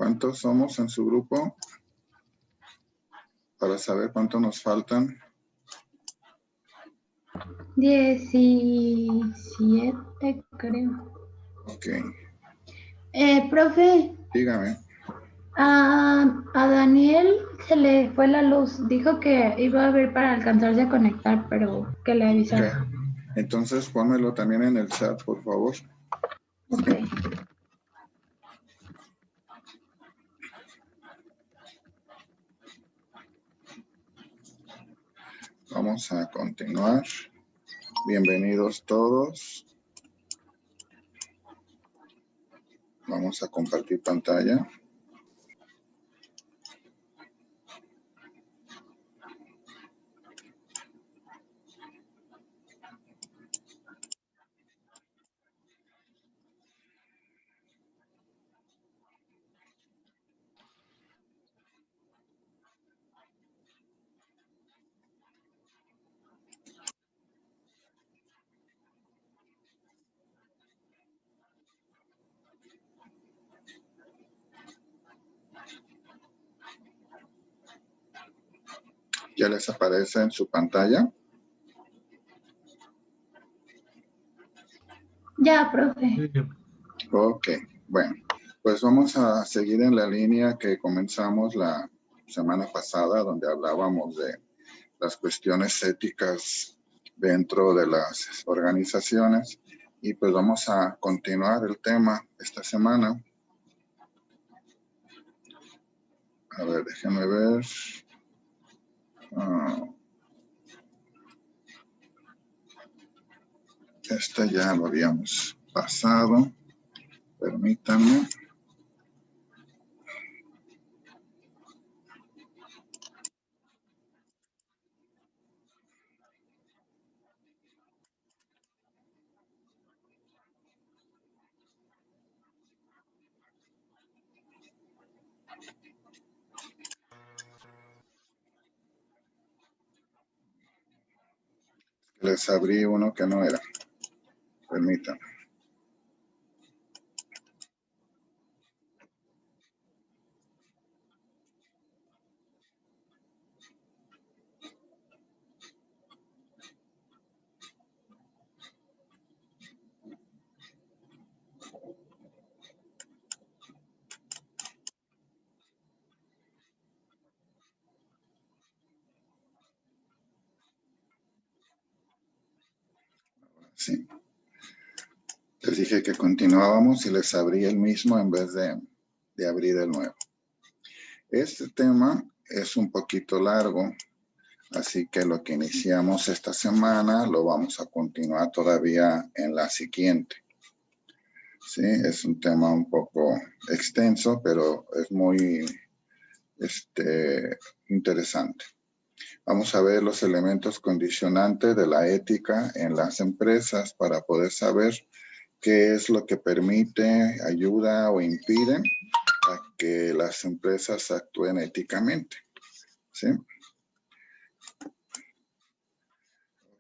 ¿Cuántos somos en su grupo? Para saber cuánto nos faltan. 17, creo. Ok. Profe. Dígame. A Daniel se le fue la luz. Dijo que iba a ver para alcanzarse a conectar, pero que le avisara. Okay. Entonces pónmelo también en el chat, por favor. Ok. Vamos a continuar. Bienvenidos todos. Vamos a compartir pantalla. ¿Ya les aparece en su pantalla? Ya, profe. Ok, bueno, pues vamos a seguir en la línea que comenzamos la semana pasada, donde hablábamos de las cuestiones éticas dentro de las organizaciones. Y pues vamos a continuar el tema esta semana. A ver, déjenme ver. Este ya lo habíamos pasado. Permítanme. Les abrí uno que no era. Permítanme. Sí. Les dije que continuábamos y les abrí el mismo en vez de abrir el nuevo. Este tema es un poquito largo, así que lo que iniciamos esta semana lo vamos a continuar todavía en la siguiente. Sí, es un tema un poco extenso, pero es muy interesante. Vamos a ver los elementos condicionantes de la ética en las empresas para poder saber qué es lo que permite, ayuda o impide a que las empresas actúen éticamente. ¿Sí?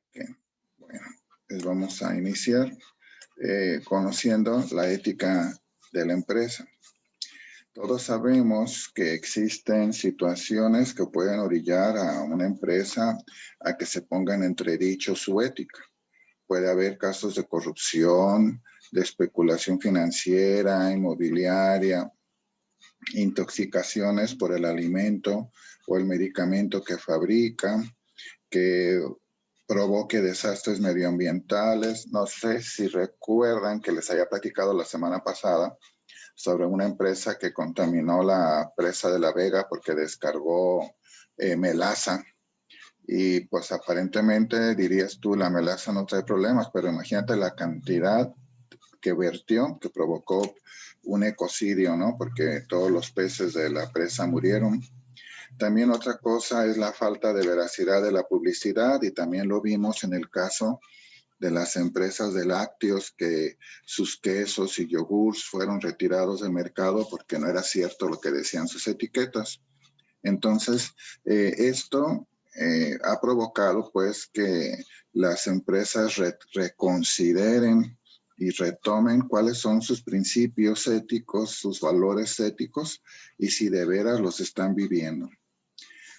Okay. Bueno, pues vamos a iniciar conociendo la ética de la empresa. Todos sabemos que existen situaciones que pueden orillar a una empresa a que se ponga en entredicho su ética. Puede haber casos de corrupción, de especulación financiera, inmobiliaria, intoxicaciones por el alimento o el medicamento que fabrica, que provoque desastres medioambientales. No sé si recuerdan que les había platicado la semana pasada sobre una empresa que contaminó la presa de La Vega porque descargó melaza. Y pues aparentemente dirías tú, la melaza no trae problemas, pero imagínate la cantidad que vertió, que provocó un ecocidio, ¿no? Porque todos los peces de la presa murieron. También otra cosa es la falta de veracidad de la publicidad, y también lo vimos en el caso de las empresas de lácteos, que sus quesos y yogurts fueron retirados del mercado porque no era cierto lo que decían sus etiquetas. Entonces, esto ha provocado pues que las empresas reconsideren y retomen cuáles son sus principios éticos, sus valores éticos y si de veras los están viviendo.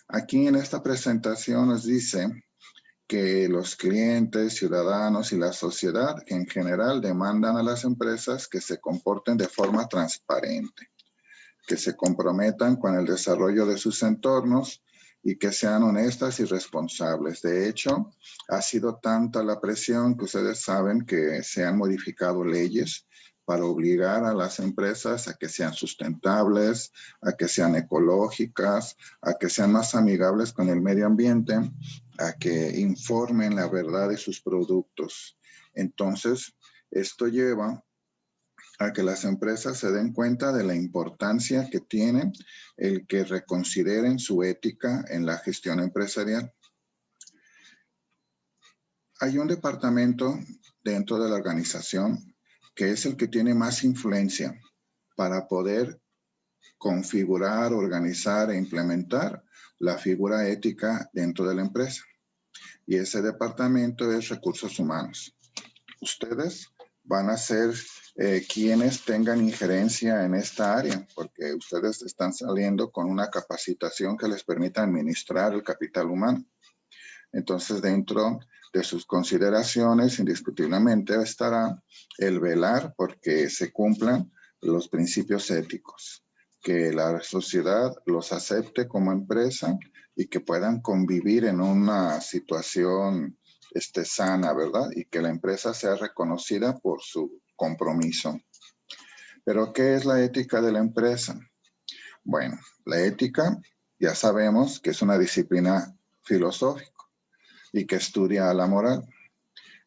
Aquí en esta presentación nos dice que los clientes, ciudadanos y la sociedad en general demandan a las empresas que se comporten de forma transparente, que se comprometan con el desarrollo de sus entornos y que sean honestas y responsables. De hecho, ha sido tanta la presión que ustedes saben que se han modificado leyes para obligar a las empresas a que sean sustentables, a que sean ecológicas, a que sean más amigables con el medio ambiente, a que informen la verdad de sus productos. Entonces, esto lleva a que las empresas se den cuenta de la importancia que tiene el que reconsideren su ética en la gestión empresarial. Hay un departamento dentro de la organización que es el que tiene más influencia para poder configurar, organizar e implementar la figura ética dentro de la empresa. Y ese departamento es recursos humanos. Ustedes van a ser quienes tengan injerencia en esta área, porque ustedes están saliendo con una capacitación que les permita administrar el capital humano. Entonces, dentro de sus consideraciones, indiscutiblemente estará el velar porque se cumplan los principios éticos, que la sociedad los acepte como empresa y que puedan convivir en una situación sana, ¿verdad? Y que la empresa sea reconocida por su compromiso. Pero, ¿qué es la ética de la empresa? Bueno, la ética ya sabemos que es una disciplina filosófica y que estudia la moral.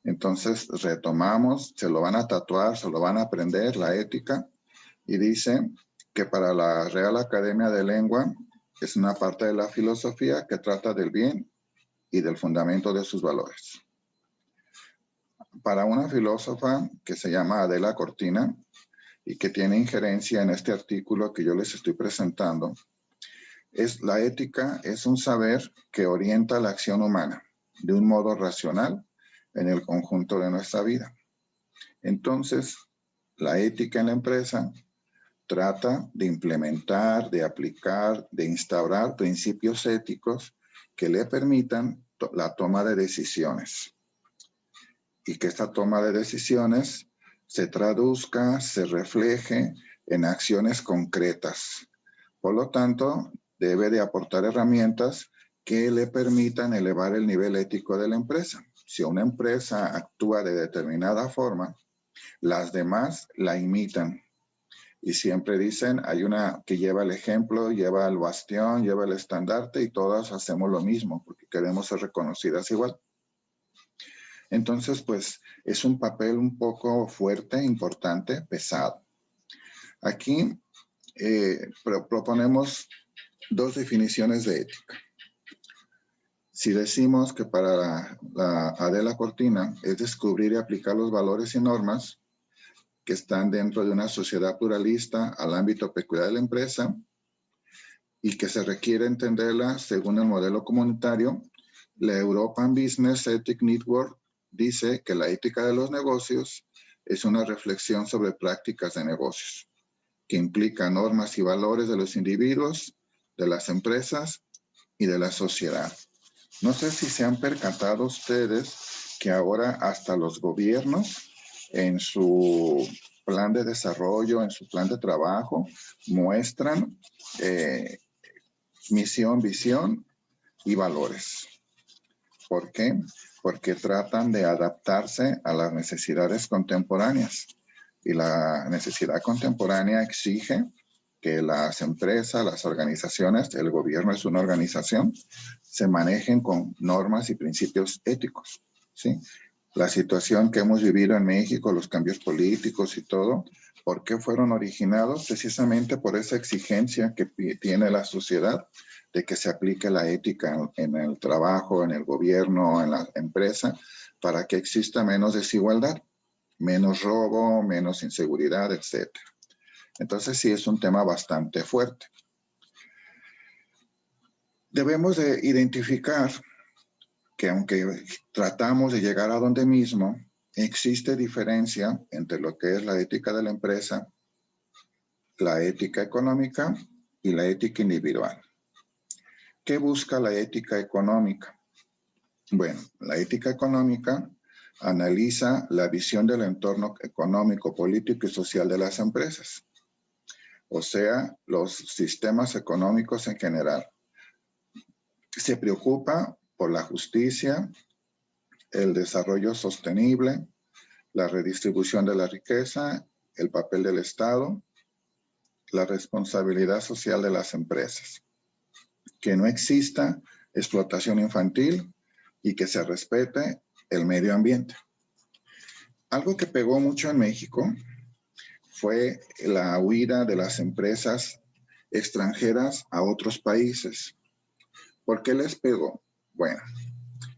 Entonces, retomamos, se lo van a tatuar, se lo van a aprender, la ética, y dice que para la Real Academia de Lengua es una parte de la filosofía que trata del bien y del fundamento de sus valores. Para una filósofa que se llama Adela Cortina y que tiene injerencia en este artículo que yo les estoy presentando, la ética es un saber que orienta la acción humana de un modo racional en el conjunto de nuestra vida. Entonces, la ética en la empresa trata de implementar, de aplicar, de instaurar principios éticos que le permitan la toma de decisiones y que esta toma de decisiones se traduzca, se refleje en acciones concretas. Por lo tanto, debe de aportar herramientas que le permitan elevar el nivel ético de la empresa. Si una empresa actúa de determinada forma, las demás la imitan. Y siempre dicen, hay una que lleva el ejemplo, lleva el bastión, lleva el estandarte y todas hacemos lo mismo porque queremos ser reconocidas igual. Entonces, pues, es un papel un poco fuerte, importante, pesado. Aquí proponemos dos definiciones de ética. Si decimos que para la Adela Cortina es descubrir y aplicar los valores y normas que están dentro de una sociedad pluralista al ámbito peculiar de la empresa y que se requiere entenderla según el modelo comunitario, la European Business Ethics Network dice que la ética de los negocios es una reflexión sobre prácticas de negocios que implica normas y valores de los individuos, de las empresas y de la sociedad. No sé si se han percatado ustedes que ahora hasta los gobiernos en su plan de desarrollo, en su plan de trabajo, muestran misión, visión y valores. ¿Por qué? Porque tratan de adaptarse a las necesidades contemporáneas. Y la necesidad contemporánea exige que las empresas, las organizaciones, el gobierno es una organización, se manejen con normas y principios éticos, ¿sí? La situación que hemos vivido en México, los cambios políticos y todo, ¿por qué fueron originados? Precisamente por esa exigencia que tiene la sociedad de que se aplique la ética en el trabajo, en el gobierno, en la empresa, para que exista menos desigualdad, menos robo, menos inseguridad, etc. Entonces sí es un tema bastante fuerte. Debemos de identificar que aunque tratamos de llegar a donde mismo, existe diferencia entre lo que es la ética de la empresa, la ética económica y la ética individual. ¿Qué busca la ética económica? Bueno, la ética económica analiza la visión del entorno económico, político y social de las empresas, o sea, los sistemas económicos en general. Se preocupa por la justicia, el desarrollo sostenible, la redistribución de la riqueza, el papel del Estado, la responsabilidad social de las empresas, que no exista explotación infantil y que se respete el medio ambiente. Algo que pegó mucho en México fue la huida de las empresas extranjeras a otros países. ¿Por qué les pegó? Bueno,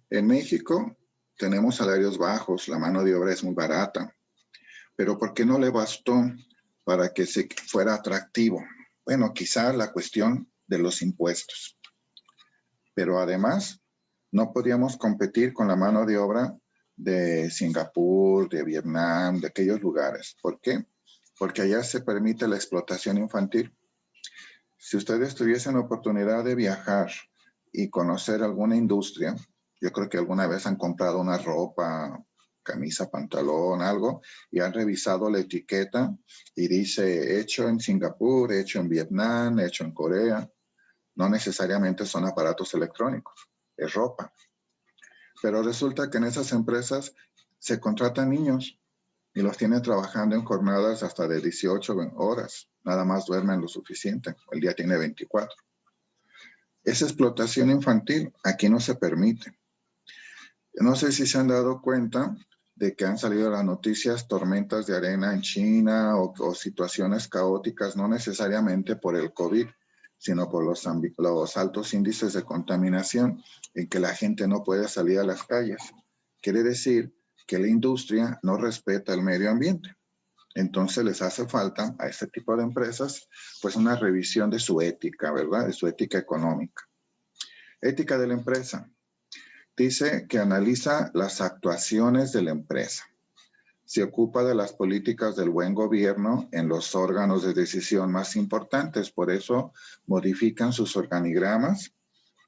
en México tenemos salarios bajos, la mano de obra es muy barata, pero ¿por qué no le bastó para que se fuera atractivo? Bueno, quizá la cuestión de los impuestos. Pero además, no podíamos competir con la mano de obra de Singapur, de Vietnam, de aquellos lugares. ¿Por qué? Porque allá se permite la explotación infantil. Si ustedes tuviesen oportunidad de viajar y conocer alguna industria, yo creo que alguna vez han comprado una ropa, camisa, pantalón, algo, y han revisado la etiqueta y dice hecho en Singapur, hecho en Vietnam, hecho en Corea. No necesariamente son aparatos electrónicos, es ropa. Pero resulta que en esas empresas se contratan niños y los tienen trabajando en jornadas hasta de 18 horas. Nada más duermen lo suficiente. El día tiene 24. Esa explotación infantil aquí no se permite. No sé si se han dado cuenta de que han salido las noticias tormentas de arena en China o situaciones caóticas, no necesariamente por el COVID, sino por los altos índices de contaminación en que la gente no puede salir a las calles. Quiere decir que la industria no respeta el medio ambiente. Entonces les hace falta a este tipo de empresas pues una revisión de su ética, ¿verdad? De su ética económica. Ética de la empresa. Dice que analiza las actuaciones de la empresa. Se ocupa de las políticas del buen gobierno en los órganos de decisión más importantes. Por eso modifican sus organigramas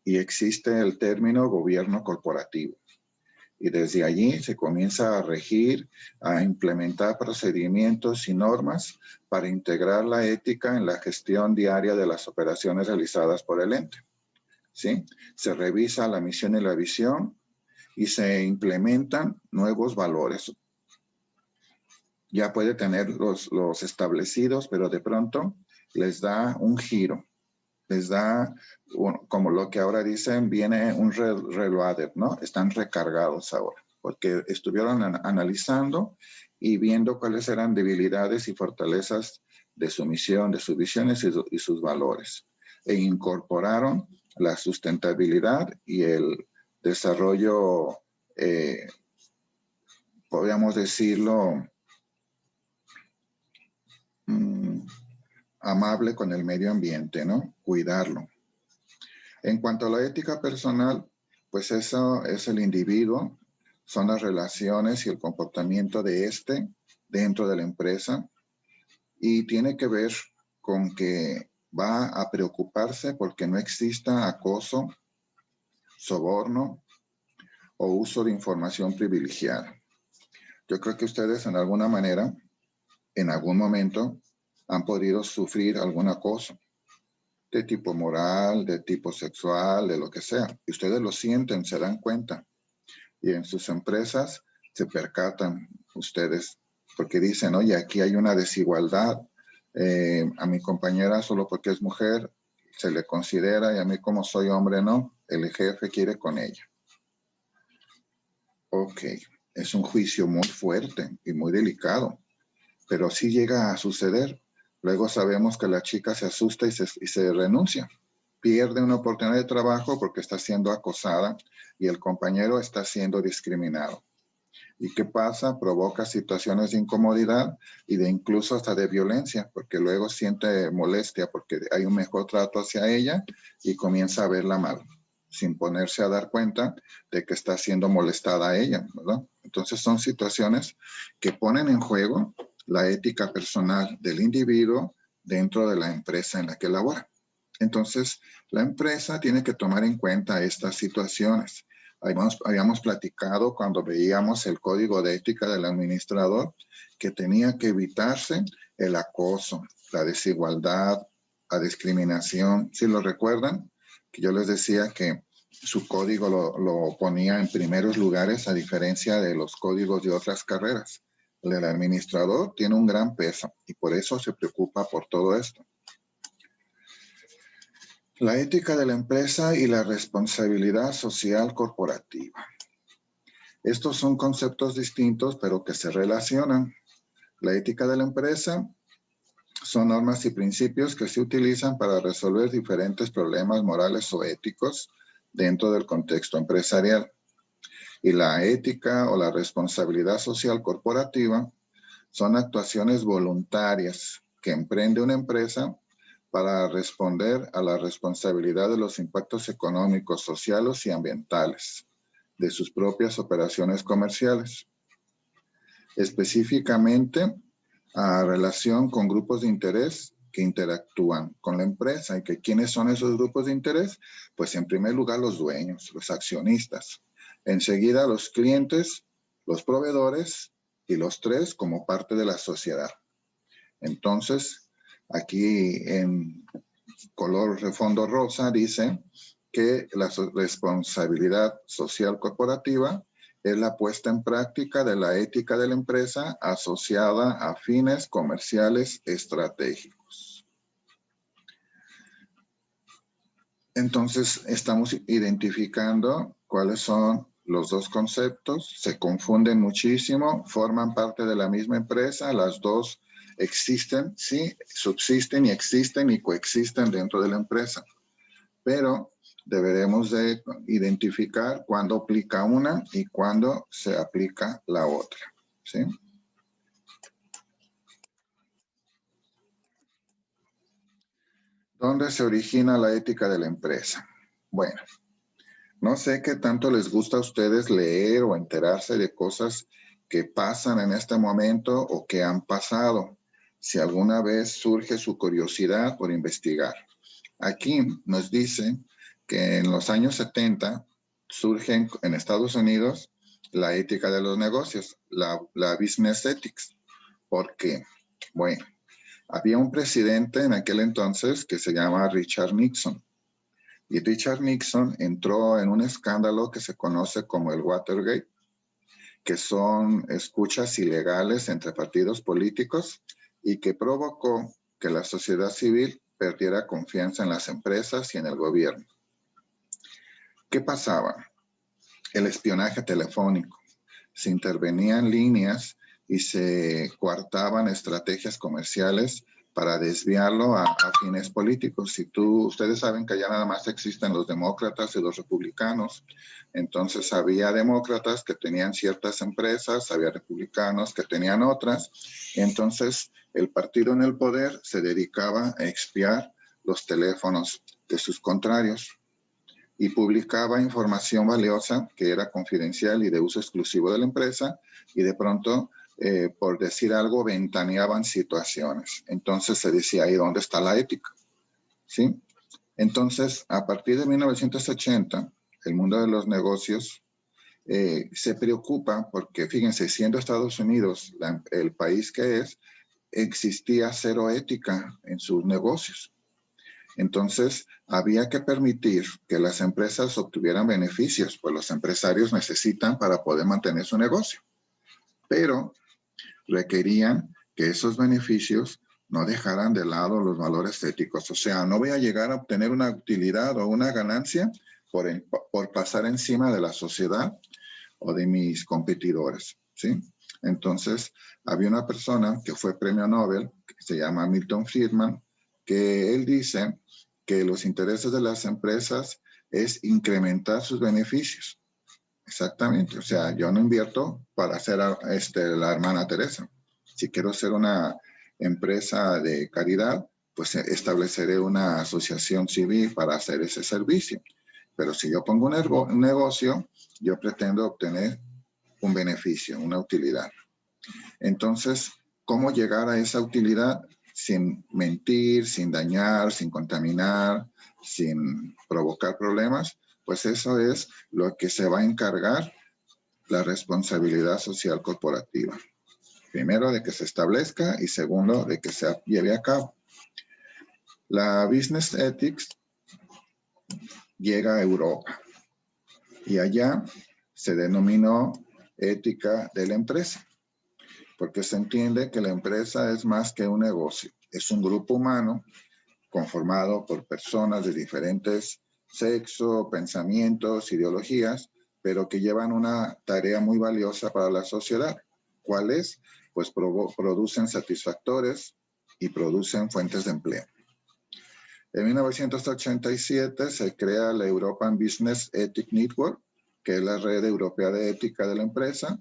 y existe el término gobierno corporativo. Y desde allí se comienza a regir, a implementar procedimientos y normas para integrar la ética en la gestión diaria de las operaciones realizadas por el ente. ¿Sí? Se revisa la misión y la visión y se implementan nuevos valores. Ya puede tener los establecidos, pero de pronto les da un giro. Les da, como lo que ahora dicen, viene un reloaded, ¿no? Están recargados ahora, porque estuvieron analizando y viendo cuáles eran debilidades y fortalezas de su misión, de sus visiones y sus valores. E incorporaron la sustentabilidad y el desarrollo, podríamos decirlo, amable con el medio ambiente, ¿no? Cuidarlo. En cuanto a la ética personal, pues eso es el individuo, son las relaciones y el comportamiento de éste dentro de la empresa y tiene que ver con que va a preocuparse porque no exista acoso, soborno o uso de información privilegiada. Yo creo que ustedes en alguna manera, en algún momento, han podido sufrir algún acoso de tipo moral, de tipo sexual, de lo que sea. Y ustedes lo sienten, se dan cuenta. Y en sus empresas se percatan ustedes, porque dicen, oye, aquí hay una desigualdad. A mi compañera, solo porque es mujer, se le considera, y a mí como soy hombre, no. El jefe quiere con ella. Ok, es un juicio muy fuerte y muy delicado, pero sí llega a suceder. Luego sabemos que la chica se asusta y se renuncia. Pierde una oportunidad de trabajo porque está siendo acosada y el compañero está siendo discriminado. ¿Y qué pasa? Provoca situaciones de incomodidad y de incluso hasta de violencia, porque luego siente molestia porque hay un mejor trato hacia ella y comienza a verla mal. sin ponerse a dar cuenta de que está siendo molestada a ella, ¿verdad? Entonces son situaciones que ponen en juego la ética personal del individuo dentro de la empresa en la que labora. Entonces, la empresa tiene que tomar en cuenta estas situaciones. Habíamos platicado cuando veíamos el código de ética del administrador que tenía que evitarse el acoso, la desigualdad, la discriminación. ¿Sí lo recuerdan? Que yo les decía que su código lo ponía en primeros lugares a diferencia de los códigos de otras carreras. El del administrador tiene un gran peso y por eso se preocupa por todo esto. La ética de la empresa y la responsabilidad social corporativa. Estos son conceptos distintos, pero que se relacionan. La ética de la empresa son normas y principios que se utilizan para resolver diferentes problemas morales o éticos dentro del contexto empresarial. Y la ética o la responsabilidad social corporativa son actuaciones voluntarias que emprende una empresa para responder a la responsabilidad de los impactos económicos, sociales y ambientales de sus propias operaciones comerciales. Específicamente, a relación con grupos de interés que interactúan con la empresa. ¿Y que quiénes son esos grupos de interés? Pues en primer lugar los dueños, los accionistas. Enseguida los clientes, los proveedores y los tres como parte de la sociedad. Entonces, aquí en color de fondo rosa dice que la responsabilidad social corporativa es la puesta en práctica de la ética de la empresa asociada a fines comerciales estratégicos. Entonces, estamos identificando cuáles son los dos conceptos, se confunden muchísimo, forman parte de la misma empresa, las dos existen, sí, subsisten y existen y coexisten dentro de la empresa, pero deberemos de identificar cuándo aplica una y cuándo se aplica la otra, ¿sí? ¿Dónde se origina la ética de la empresa? Bueno, no sé qué tanto les gusta a ustedes leer o enterarse de cosas que pasan en este momento o que han pasado, si alguna vez surge su curiosidad por investigar. Aquí nos dice que en los años 70 surge en Estados Unidos la ética de los negocios, la business ethics. ¿Por qué? Bueno, había un presidente en aquel entonces que se llama Richard Nixon. Y Richard Nixon entró en un escándalo que se conoce como el Watergate, que son escuchas ilegales entre partidos políticos y que provocó que la sociedad civil perdiera confianza en las empresas y en el gobierno. ¿Qué pasaba? El espionaje telefónico. Se intervenían líneas y se coartaban estrategias comerciales para desviarlo a fines políticos. Si ustedes saben que ya nada más existen los demócratas y los republicanos, entonces había demócratas que tenían ciertas empresas, había republicanos que tenían otras, entonces el partido en el poder se dedicaba a espiar los teléfonos de sus contrarios y publicaba información valiosa que era confidencial y de uso exclusivo de la empresa y de pronto, por decir algo, ventaneaban situaciones. Entonces se decía ahí, ¿dónde está la ética? ¿Sí? Entonces, a partir de 1980, el mundo de los negocios se preocupa porque, fíjense, siendo Estados Unidos el país que es, existía cero ética en sus negocios. Entonces, había que permitir que las empresas obtuvieran beneficios, pues los empresarios necesitan para poder mantener su negocio. Pero requerían que esos beneficios no dejaran de lado los valores éticos. O sea, no voy a llegar a obtener una utilidad o una ganancia por pasar encima de la sociedad o de mis competidores, ¿sí? Entonces, había una persona que fue premio Nobel, que se llama Milton Friedman, que él dice que los intereses de las empresas es incrementar sus beneficios. Exactamente. O sea, yo no invierto para ser la hermana Teresa. Si quiero ser una empresa de caridad, pues estableceré una asociación civil para hacer ese servicio. Pero si yo pongo un negocio, yo pretendo obtener un beneficio, una utilidad. Entonces, ¿cómo llegar a esa utilidad sin mentir, sin dañar, sin contaminar, sin provocar problemas? Pues eso es lo que se va a encargar la responsabilidad social corporativa. Primero, de que se establezca y segundo, de que se lleve a cabo. La Business Ethics llega a Europa y allá se denominó ética de la empresa, porque se entiende que la empresa es más que un negocio, es un grupo humano conformado por personas de diferentes sexos, pensamientos, ideologías, pero que llevan una tarea muy valiosa para la sociedad. ¿Cuál es? Pues producen satisfactores y producen fuentes de empleo. En 1987 se crea la European Business Ethics Network, que es la red europea de ética de la empresa,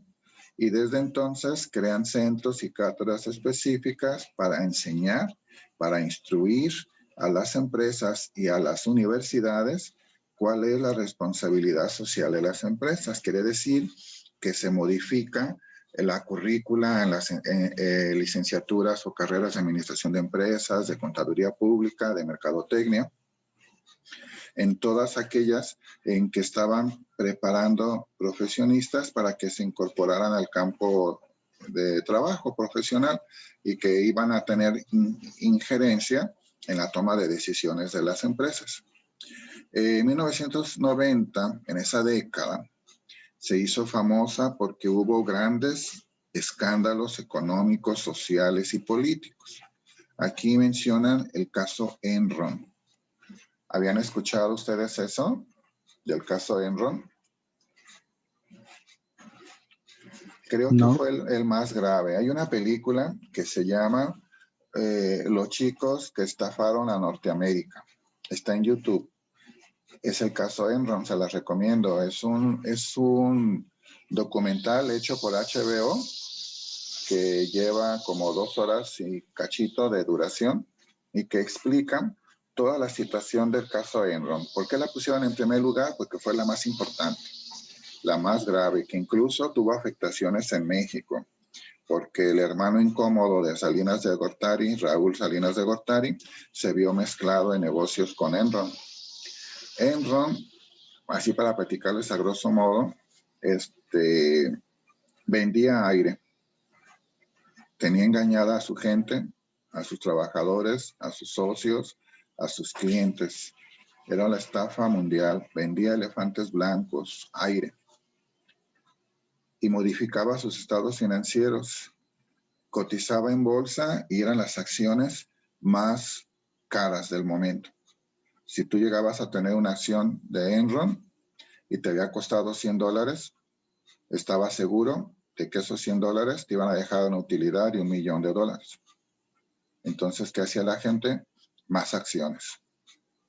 y desde entonces crean centros y cátedras específicas para enseñar, para instruir a las empresas y a las universidades cuál es la responsabilidad social de las empresas. Quiere decir que se modifica la currícula en las licenciaturas o carreras de administración de empresas, de contaduría pública, de mercadotecnia, en todas aquellas en que estaban preparando profesionistas para que se incorporaran al campo de trabajo profesional y que iban a tener injerencia en la toma de decisiones de las empresas. En 1990, en esa década, se hizo famosa porque hubo grandes escándalos económicos, sociales y políticos. Aquí mencionan el caso Enron. ¿Habían escuchado ustedes eso del caso Enron? Creo que fue el más grave. Hay una película que se llama Los chicos que estafaron a Norteamérica. Está en YouTube. Es el caso Enron, se las recomiendo. Es un documental hecho por HBO que lleva como 2 horas y cachito de duración y que explica toda la situación del caso Enron. ¿Por qué la pusieron en primer lugar? Porque fue la más importante, la más grave, que incluso tuvo afectaciones en México, porque el hermano incómodo de Salinas de Gortari, Raúl Salinas de Gortari, se vio mezclado en negocios con Enron. Enron, así para platicarles a grosso modo, vendía aire. Tenía engañada a su gente, a sus trabajadores, a sus socios, a sus clientes. Era la estafa mundial. Vendía elefantes blancos, aire. Y modificaba sus estados financieros. Cotizaba en bolsa y eran las acciones más caras del momento. Si tú llegabas a tener una acción de Enron y te había costado $100, estabas seguro de que esos $100 te iban a dejar una utilidad de $1.000.000. Entonces, ¿qué hacía la gente? Más acciones.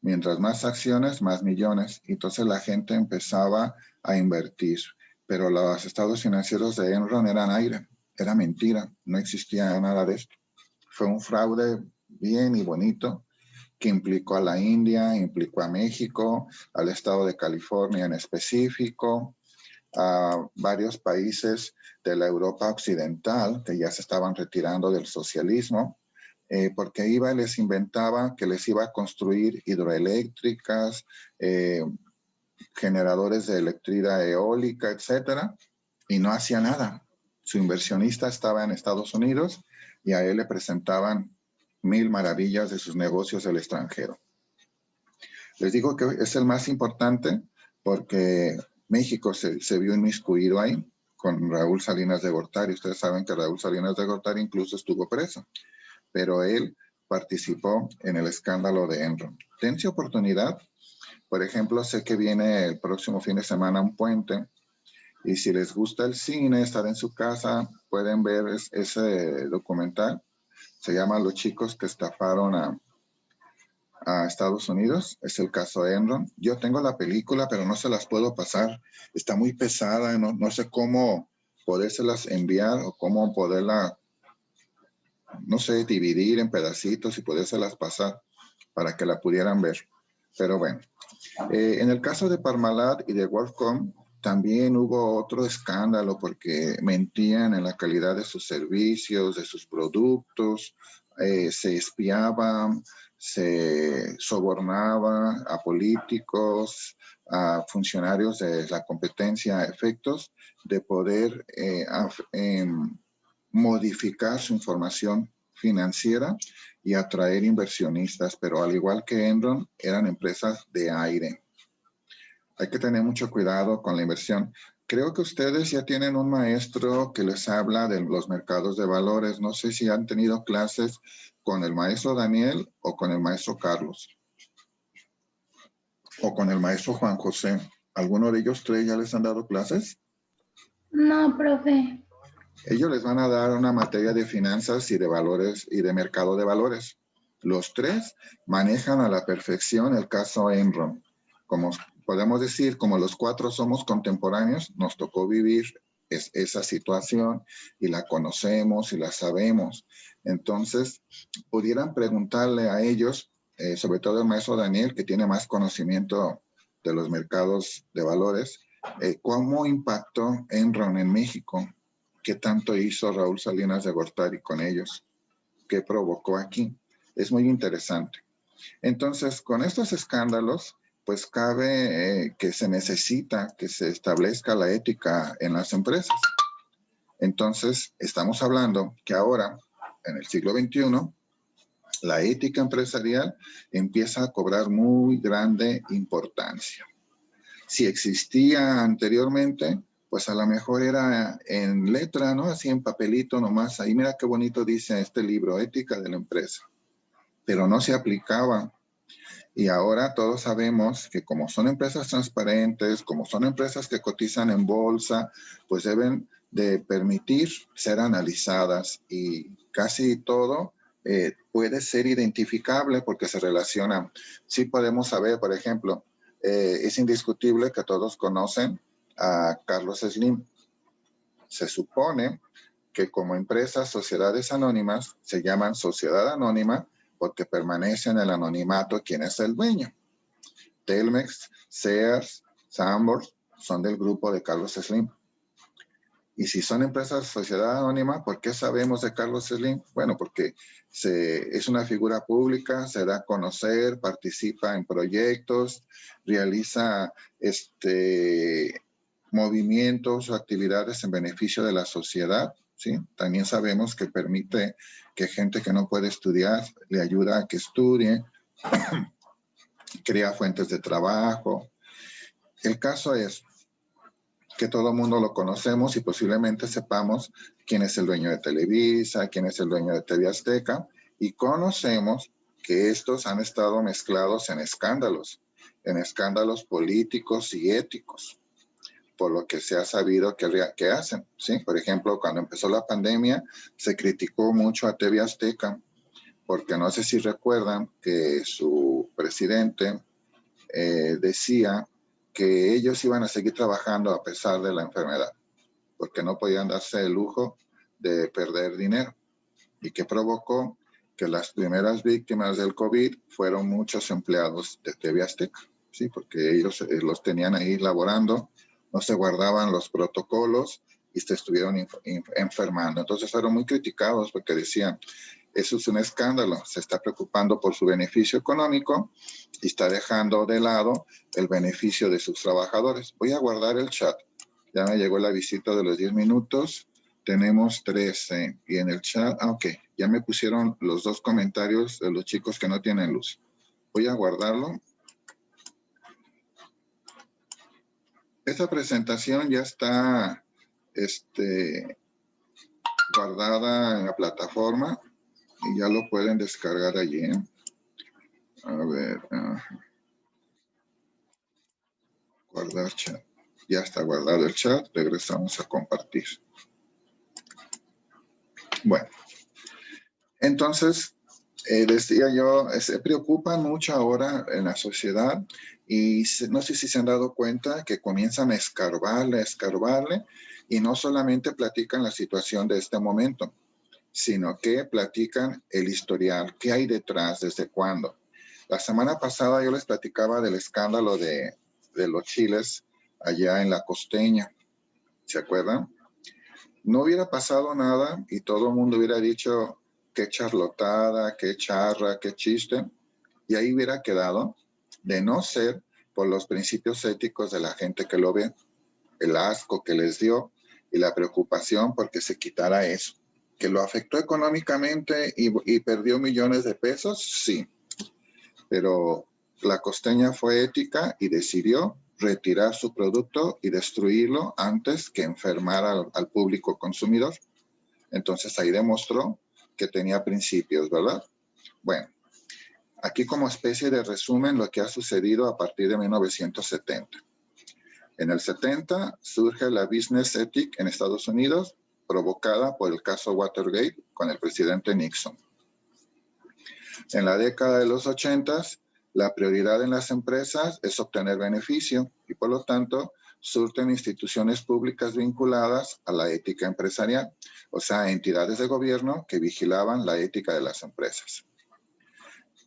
Mientras más acciones, más millones. Entonces la gente empezaba a invertir. Pero los estados financieros de Enron eran aire, era mentira, no existía nada de esto. Fue un fraude bien y bonito que implicó a la India, implicó a México, al estado de California en específico, a varios países de la Europa occidental que ya se estaban retirando del socialismo, porque iba y les inventaba que les iba a construir hidroeléctricas, generadores de electricidad eólica, etcétera, y no hacía nada. Su inversionista estaba en Estados Unidos y a él le presentaban 1000 maravillas de sus negocios del extranjero. Les digo que es el más importante porque México se vio inmiscuido ahí con Raúl Salinas de Gortari. Ustedes saben que Raúl Salinas de Gortari incluso estuvo preso, pero él participó en el escándalo de Enron. Dense oportunidad. Por ejemplo, sé que viene el próximo fin de semana un puente y si les gusta el cine, estar en su casa, pueden ver ese documental. Se llama Los chicos que estafaron a Estados Unidos. Es el caso de Enron. Yo tengo la película, pero no se las puedo pasar. Está muy pesada, no sé cómo podérselas enviar o cómo poderla, no sé, dividir en pedacitos y podérselas pasar para que la pudieran ver. Pero bueno, en el caso de Parmalat y de WorldCom, también hubo otro escándalo porque mentían en la calidad de sus servicios, de sus productos, se espiaba, se sobornaba a políticos, a funcionarios de la competencia a efectos de poder modificar su información financiera y atraer inversionistas, pero al igual que Enron, eran empresas de aire. Hay que tener mucho cuidado con la inversión. Creo que ustedes ya tienen un maestro que les habla de los mercados de valores. No sé si han tenido clases con el maestro Daniel o con el maestro Carlos o con el maestro Juan José. ¿Alguno de ellos tres ya les han dado clases? No, profe. Ellos les van a dar una materia de finanzas y de valores y de mercado de valores. Los tres manejan a la perfección el caso Enron. Como podemos decir, como los cuatro somos contemporáneos, nos tocó vivir esa situación y la conocemos y la sabemos. Entonces, pudieran preguntarle a ellos, sobre todo el maestro Daniel, que tiene más conocimiento de los mercados de valores, ¿cómo impactó Enron en México? ¿Qué tanto hizo Raúl Salinas de Gortari con ellos? ¿Qué provocó aquí? Es muy interesante. Entonces, con estos escándalos, pues cabe que se necesita que se establezca la ética en las empresas. Entonces, estamos hablando que ahora, en el siglo XXI, la ética empresarial empieza a cobrar muy grande importancia. Si existía anteriormente, pues a lo mejor era en letra, ¿no? Así en papelito nomás. Ahí mira qué bonito dice este libro, Ética de la Empresa. Pero no se aplicaba. Y ahora todos sabemos que como son empresas transparentes, como son empresas que cotizan en bolsa, pues deben de permitir ser analizadas y casi todo puede ser identificable porque se relaciona. Sí podemos saber, por ejemplo, es indiscutible que todos conocen a Carlos Slim. Se supone que como empresas, sociedades anónimas, se llaman sociedad anónima porque permanece en el anonimato quién es el dueño. Telmex, Sears, Sanborns son del grupo de Carlos Slim. Y si son empresas sociedad anónima, ¿por qué sabemos de Carlos Slim? Bueno, porque es una figura pública, se da a conocer, participa en proyectos, realiza movimientos o actividades en beneficio de la sociedad, ¿sí? También sabemos que permite que gente que no puede estudiar le ayuda a que estudie, crea fuentes de trabajo. El caso es que todo el mundo lo conocemos y posiblemente sepamos quién es el dueño de Televisa, quién es el dueño de TV Azteca, y conocemos que estos han estado mezclados en escándalos políticos y éticos, por lo que se ha sabido que hacen, ¿sí? Por ejemplo, cuando empezó la pandemia, se criticó mucho a TV Azteca, porque no sé si recuerdan que su presidente decía que ellos iban a seguir trabajando a pesar de la enfermedad, porque no podían darse el lujo de perder dinero. ¿Y que provocó? Que las primeras víctimas del COVID fueron muchos empleados de TV Azteca, ¿sí? Porque ellos los tenían ahí laborando, no se guardaban los protocolos y se estuvieron enfermando. Entonces fueron muy criticados porque decían, eso es un escándalo, se está preocupando por su beneficio económico y está dejando de lado el beneficio de sus trabajadores. Voy a guardar el chat. Ya me llegó la visita de los 10 minutos. Tenemos 13. Y en el chat, ok, ya me pusieron los 2 comentarios de los chicos que no tienen luz. Voy a guardarlo. Esta presentación ya está guardada en la plataforma y ya lo pueden descargar allí. A ver. Guardar chat. Ya está guardado el chat. Regresamos a compartir. Bueno. Entonces, decía yo, se preocupan mucho ahora en la sociedad y no sé si se han dado cuenta que comienzan a escarbarle y no solamente platican la situación de este momento, sino que platican el historial, qué hay detrás, desde cuándo. La semana pasada yo les platicaba del escándalo de los chiles allá en la Costeña. ¿Se acuerdan? No hubiera pasado nada y todo el mundo hubiera dicho qué charlotada, qué charra, qué chiste. Y ahí hubiera quedado, de no ser por los principios éticos de la gente que lo ve, el asco que les dio y la preocupación porque se quitara eso. ¿Que lo afectó económicamente y perdió millones de pesos? Sí. Pero la Costeña fue ética y decidió retirar su producto y destruirlo antes que enfermar al público consumidor. Entonces ahí demostró que tenía principios, ¿verdad? Bueno, aquí como especie de resumen lo que ha sucedido a partir de 1970. En el 70 surge la Business Ethic en Estados Unidos, provocada por el caso Watergate con el presidente Nixon. En la década de los 80, la prioridad en las empresas es obtener beneficio y por lo tanto surten instituciones públicas vinculadas a la ética empresarial, o sea, entidades de gobierno que vigilaban la ética de las empresas.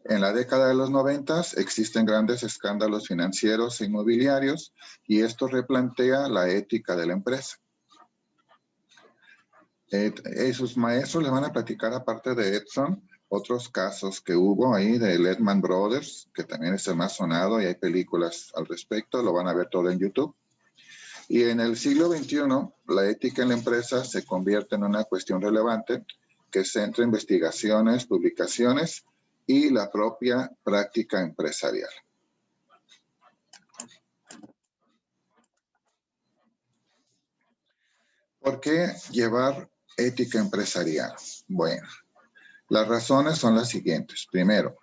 En la década de los 90 existen grandes escándalos financieros e inmobiliarios y esto replantea la ética de la empresa. Sus maestros les van a platicar, aparte de Edson, otros casos que hubo ahí de Lehman Brothers, que también es el más sonado y hay películas al respecto, lo van a ver todo en YouTube. Y en el siglo XXI, la ética en la empresa se convierte en una cuestión relevante que centra investigaciones, publicaciones y la propia práctica empresarial. ¿Por qué llevar ética empresarial? Bueno, las razones son las siguientes. Primero,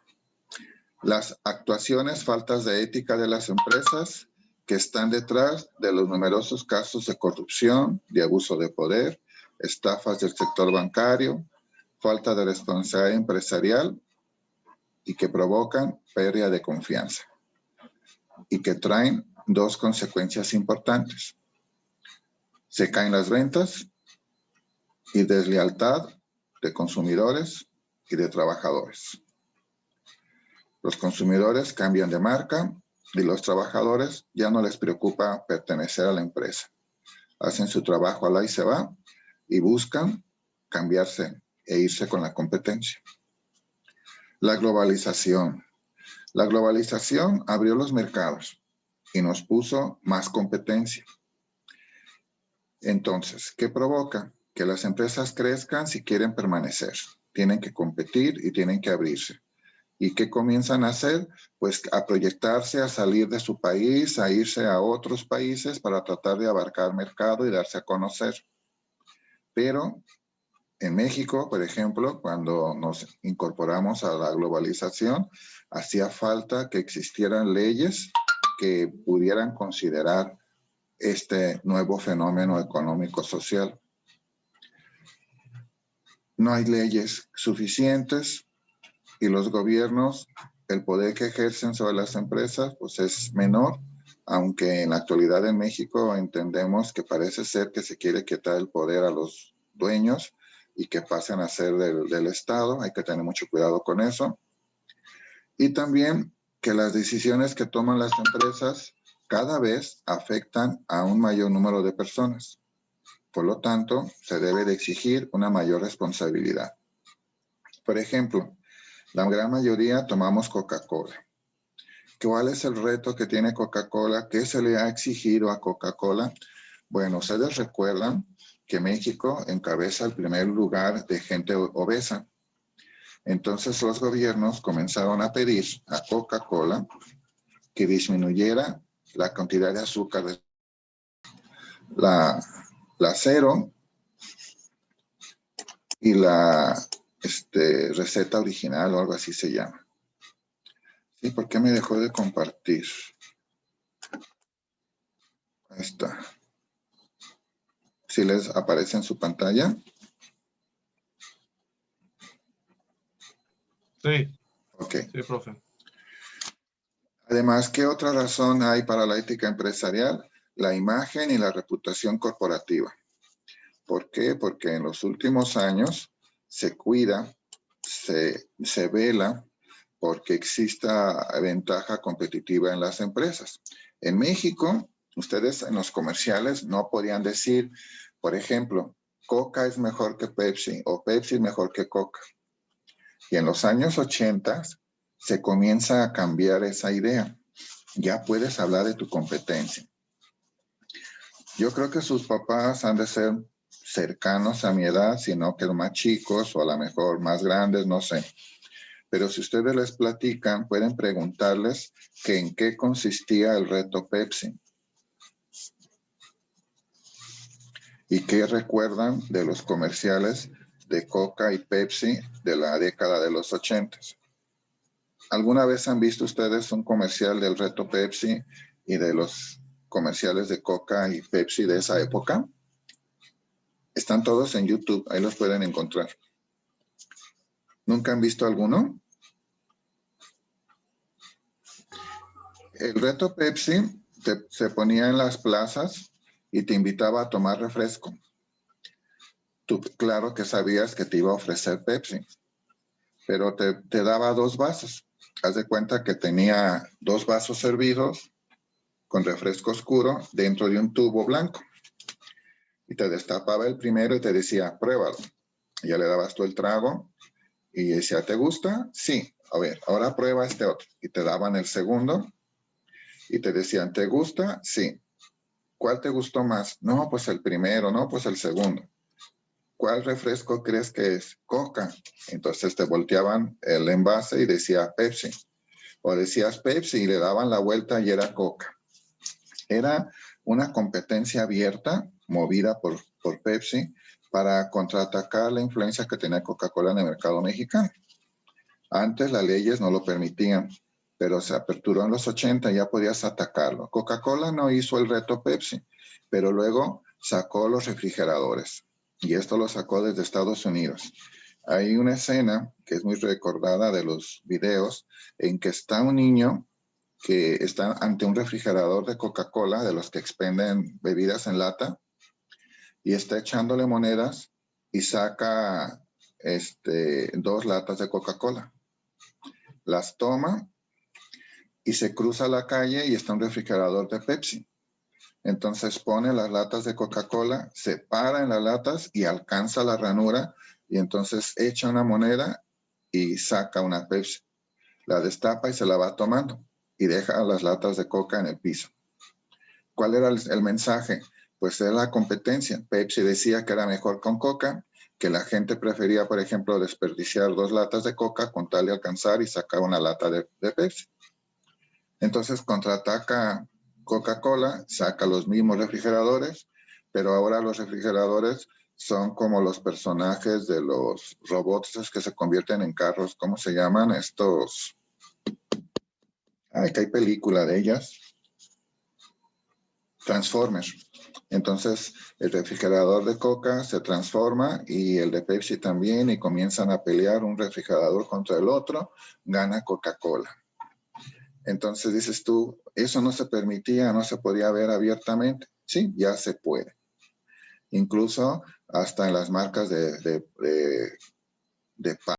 las actuaciones faltas de ética de las empresas que están detrás de los numerosos casos de corrupción, de abuso de poder, estafas del sector bancario, falta de responsabilidad empresarial y que provocan pérdida de confianza y que traen dos consecuencias importantes. Se caen las ventas y deslealtad de consumidores y de trabajadores. Los consumidores cambian de marca y los trabajadores ya no les preocupa pertenecer a la empresa. Hacen su trabajo al y se va y buscan cambiarse e irse con la competencia. La globalización. La globalización abrió los mercados y nos puso más competencia. Entonces, ¿qué provoca? Que las empresas crezcan si quieren permanecer. Tienen que competir y tienen que abrirse. ¿Y qué comienzan a hacer? Pues a proyectarse, a salir de su país, a irse a otros países para tratar de abarcar mercado y darse a conocer. Pero en México, por ejemplo, cuando nos incorporamos a la globalización, hacía falta que existieran leyes que pudieran considerar este nuevo fenómeno económico-social. No hay leyes suficientes y los gobiernos, el poder que ejercen sobre las empresas, pues es menor, aunque en la actualidad en México entendemos que parece ser que se quiere quitar el poder a los dueños y que pasen a ser del Estado. Hay que tener mucho cuidado con eso. Y también que las decisiones que toman las empresas cada vez afectan a un mayor número de personas. Por lo tanto, se debe de exigir una mayor responsabilidad. Por ejemplo, la gran mayoría tomamos Coca-Cola. ¿Cuál es el reto que tiene Coca-Cola? ¿Qué se le ha exigido a Coca-Cola? Bueno, ustedes recuerdan que México encabeza el primer lugar de gente obesa. Entonces los gobiernos comenzaron a pedir a Coca-Cola que disminuyera la cantidad de azúcar de la cero y la receta original o algo así se llama. ¿Sí? ¿Por qué me dejó de compartir? Ahí está. ¿Sí les aparece en su pantalla? Sí. Ok. Sí, profe. Además, ¿qué otra razón hay para la ética empresarial? La imagen y la reputación corporativa. ¿Por qué? Porque en los últimos años se cuida, se vela porque exista ventaja competitiva en las empresas. En México, ustedes en los comerciales no podían decir, por ejemplo, Coca es mejor que Pepsi o Pepsi es mejor que Coca. Y en los años 80 se comienza a cambiar esa idea. Ya puedes hablar de tu competencia. Yo creo que sus papás han de ser cercanos a mi edad, sino que más chicos o a lo mejor más grandes, no sé. Pero si ustedes les platican, pueden preguntarles que en qué consistía el reto Pepsi. ¿Y qué recuerdan de los comerciales de Coca y Pepsi de la década de los 80? ¿Alguna vez han visto ustedes un comercial del reto Pepsi y de los comerciales de Coca y Pepsi de esa época? Están todos en YouTube, ahí los pueden encontrar. ¿Nunca han visto alguno? El reto Pepsi se ponía en las plazas y te invitaba a tomar refresco. Tú, claro que sabías que te iba a ofrecer Pepsi, pero te daba 2 vasos. Haz de cuenta que tenía 2 vasos servidos con refresco oscuro dentro de un tubo blanco. Y te destapaba el primero y te decía, pruébalo. Y ya le dabas tú el trago y decía, ¿te gusta? Sí. A ver, ahora prueba este otro. Y te daban el segundo y te decían, ¿te gusta? Sí. ¿Cuál te gustó más? No, pues el primero, no, pues el segundo. ¿Cuál refresco crees que es? Coca. Entonces te volteaban el envase y decía Pepsi. O decías Pepsi y le daban la vuelta y era Coca. Era una competencia abierta, movida por Pepsi, para contraatacar la influencia que tenía Coca-Cola en el mercado mexicano. Antes las leyes no lo permitían, pero se aperturó en los 80 y ya podías atacarlo. Coca-Cola no hizo el reto Pepsi, pero luego sacó los refrigeradores. Y esto lo sacó desde Estados Unidos. Hay una escena que es muy recordada de los videos en que está un niño que está ante un refrigerador de Coca-Cola, de los que expenden bebidas en lata, y está echándole monedas y saca 2 latas de Coca-Cola. Las toma y se cruza la calle y está un refrigerador de Pepsi. Entonces pone las latas de Coca-Cola, se para en las latas y alcanza la ranura y entonces echa una moneda y saca una Pepsi. La destapa y se la va tomando y deja las latas de Coca en el piso. ¿Cuál era el mensaje? Pues era la competencia. Pepsi decía que era mejor con Coca, que la gente prefería, por ejemplo, desperdiciar 2 latas de Coca con tal de alcanzar y sacar una lata de Pepsi. Entonces contraataca Coca-Cola, saca los mismos refrigeradores, pero ahora los refrigeradores son como los personajes de los robots que se convierten en carros. ¿Cómo se llaman estos? Ay, que hay película de ellas. Transformers. Entonces, el refrigerador de Coca se transforma y el de Pepsi también y comienzan a pelear un refrigerador contra el otro, gana Coca-Cola. Entonces dices tú, eso no se permitía, no se podía ver abiertamente. Sí, ya se puede. Incluso hasta en las marcas de